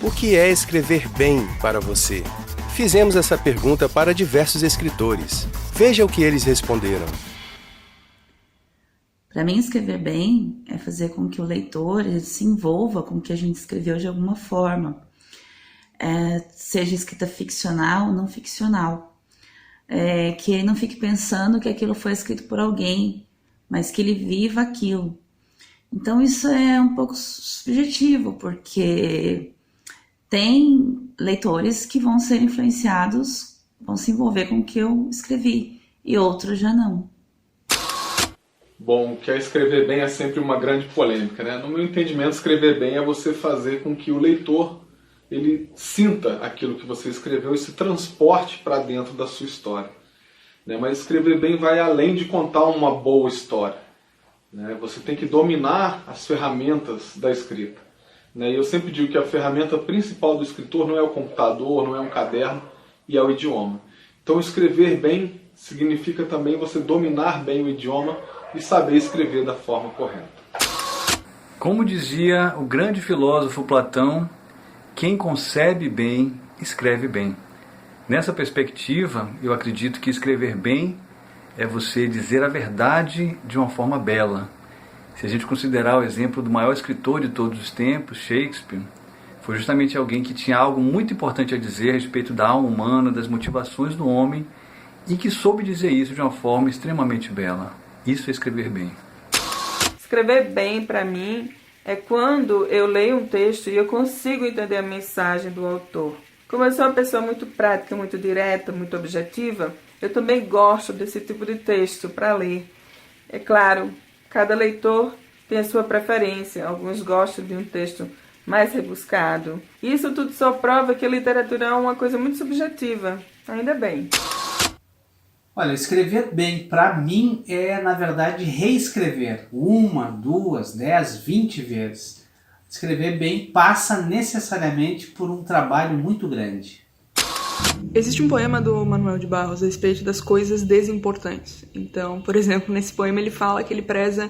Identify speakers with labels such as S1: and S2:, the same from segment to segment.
S1: O que é escrever bem para você? Fizemos essa pergunta para diversos escritores. Veja o que eles responderam.
S2: Para mim, escrever bem é fazer com que o leitor ele se envolva com o que a gente escreveu de alguma forma. Seja escrita ficcional ou não ficcional. Que ele não fique pensando que aquilo foi escrito por alguém, mas que ele viva aquilo. Então isso é um pouco subjetivo, porque tem leitores que vão ser influenciados, vão se envolver com o que eu escrevi, e outros já não.
S3: Bom, o que é escrever bem é sempre uma grande polêmica, né? No meu entendimento, escrever bem é você fazer com que o leitor ele sinta aquilo que você escreveu e se transporte para dentro da sua história. Mas escrever bem vai além de contar uma boa história. Você tem que dominar as ferramentas da escrita. E eu sempre digo que a ferramenta principal do escritor não é o computador, não é um caderno, e é o idioma. Então escrever bem significa também você dominar bem o idioma e saber escrever da forma correta.
S4: Como dizia o grande filósofo Platão, quem concebe bem, escreve bem. Nessa perspectiva, eu acredito que escrever bem é você dizer a verdade de uma forma bela. Se a gente considerar o exemplo do maior escritor de todos os tempos, Shakespeare, foi justamente alguém que tinha algo muito importante a dizer a respeito da alma humana, das motivações do homem, e que soube dizer isso de uma forma extremamente bela. Isso é escrever bem.
S5: Escrever bem, para mim, é quando eu leio um texto e eu consigo entender a mensagem do autor. Como eu sou uma pessoa muito prática, muito direta, muito objetiva, eu também gosto desse tipo de texto para ler. É claro, cada leitor tem a sua preferência. Alguns gostam de um texto mais rebuscado. Isso tudo só prova que a literatura é uma coisa muito subjetiva. Ainda bem.
S6: Olha, escrever bem para mim é, na verdade, reescrever 1, 2, 10, 20 vezes. Escrever bem passa necessariamente por um trabalho muito grande.
S7: Existe um poema do Manuel de Barros a respeito das coisas desimportantes. Então, por exemplo, nesse poema ele fala que ele preza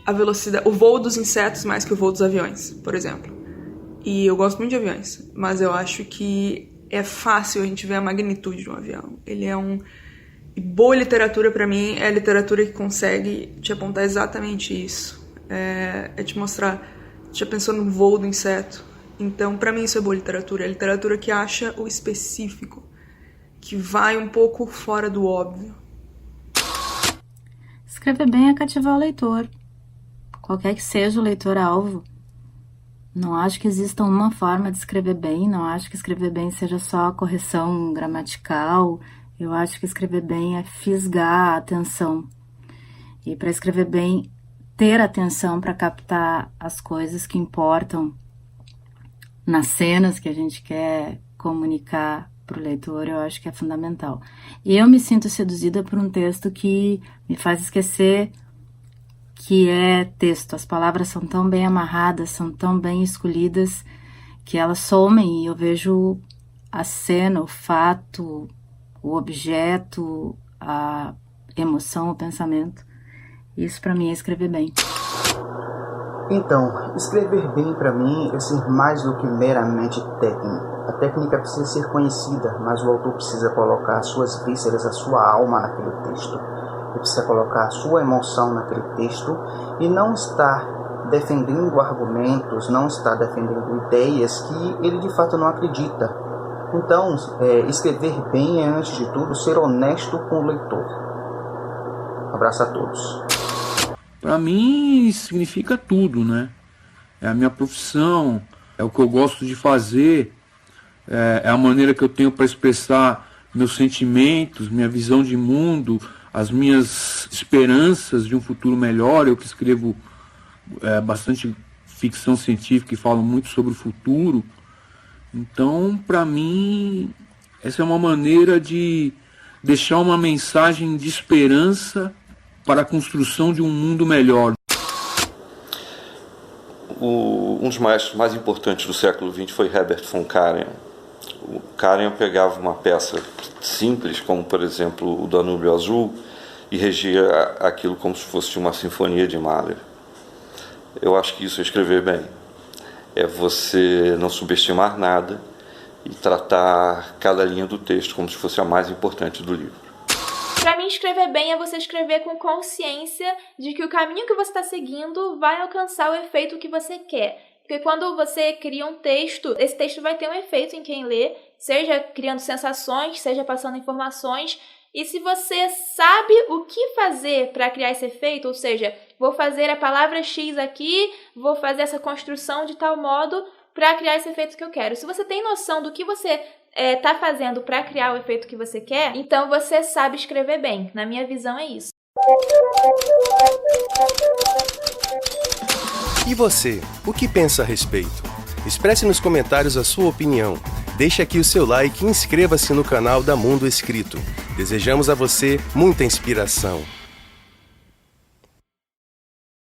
S7: a velocidade, o voo dos insetos mais que o voo dos aviões, por exemplo. E eu gosto muito de aviões, mas eu acho que é fácil a gente ver a magnitude de um avião. Ele é E boa literatura, para mim, é a literatura que consegue te apontar exatamente isso. É te mostrar, já pensou no voo do inseto. Então, para mim, isso é boa literatura. É a literatura que acha o específico, que vai um pouco fora do óbvio.
S8: Escrever bem é cativar o leitor, qualquer que seja o leitor-alvo. Não acho que exista uma forma de escrever bem, não acho que escrever bem seja só a correção gramatical. Eu acho que escrever bem é fisgar a atenção. E para escrever bem, ter atenção para captar as coisas que importam nas cenas que a gente quer comunicar para o leitor, eu acho que é fundamental. E eu me sinto seduzida por um texto que me faz esquecer que é texto. As palavras são tão bem amarradas, são tão bem escolhidas, que elas somem e eu vejo a cena, o fato, o objeto, a emoção, o pensamento. Isso para mim é escrever bem.
S9: Então, escrever bem para mim é ser mais do que meramente técnica. A técnica precisa ser conhecida, mas o autor precisa colocar as suas vísceras, a sua alma naquele texto. Ele precisa colocar a sua emoção naquele texto e não estar defendendo argumentos, não estar defendendo ideias que ele de fato não acredita. Então, escrever bem é, antes de tudo, ser honesto com o leitor. Um abraço a todos.
S10: Para mim, significa tudo, né? É a minha profissão, é o que eu gosto de fazer, é a maneira que eu tenho para expressar meus sentimentos, minha visão de mundo, as minhas esperanças de um futuro melhor. Eu que escrevo bastante ficção científica e falo muito sobre o futuro. Então, para mim, essa é uma maneira de deixar uma mensagem de esperança para a construção de um mundo melhor.
S11: Um dos maestros mais importantes do século XX foi Herbert von Karajan. O Karajan pegava uma peça simples, como por exemplo o Danúbio Azul, e regia aquilo como se fosse uma sinfonia de Mahler. Eu acho que isso é escrever bem. é você não subestimar nada e tratar cada linha do texto como se fosse a mais importante do livro.
S12: Para mim, escrever bem é você escrever com consciência de que o caminho que você está seguindo vai alcançar o efeito que você quer. Porque quando você cria um texto, esse texto vai ter um efeito em quem lê, seja criando sensações, seja passando informações. E se você sabe o que fazer para criar esse efeito, ou seja, vou fazer a palavra X aqui, vou fazer essa construção de tal modo para criar esse efeito que eu quero. Se você tem noção do que você está fazendo para criar o efeito que você quer, então você sabe escrever bem. Na minha visão é isso.
S1: E você, o que pensa a respeito? Expresse nos comentários a sua opinião. Deixe aqui o seu like e inscreva-se no canal da Mundo Escrito. Desejamos a você muita inspiração.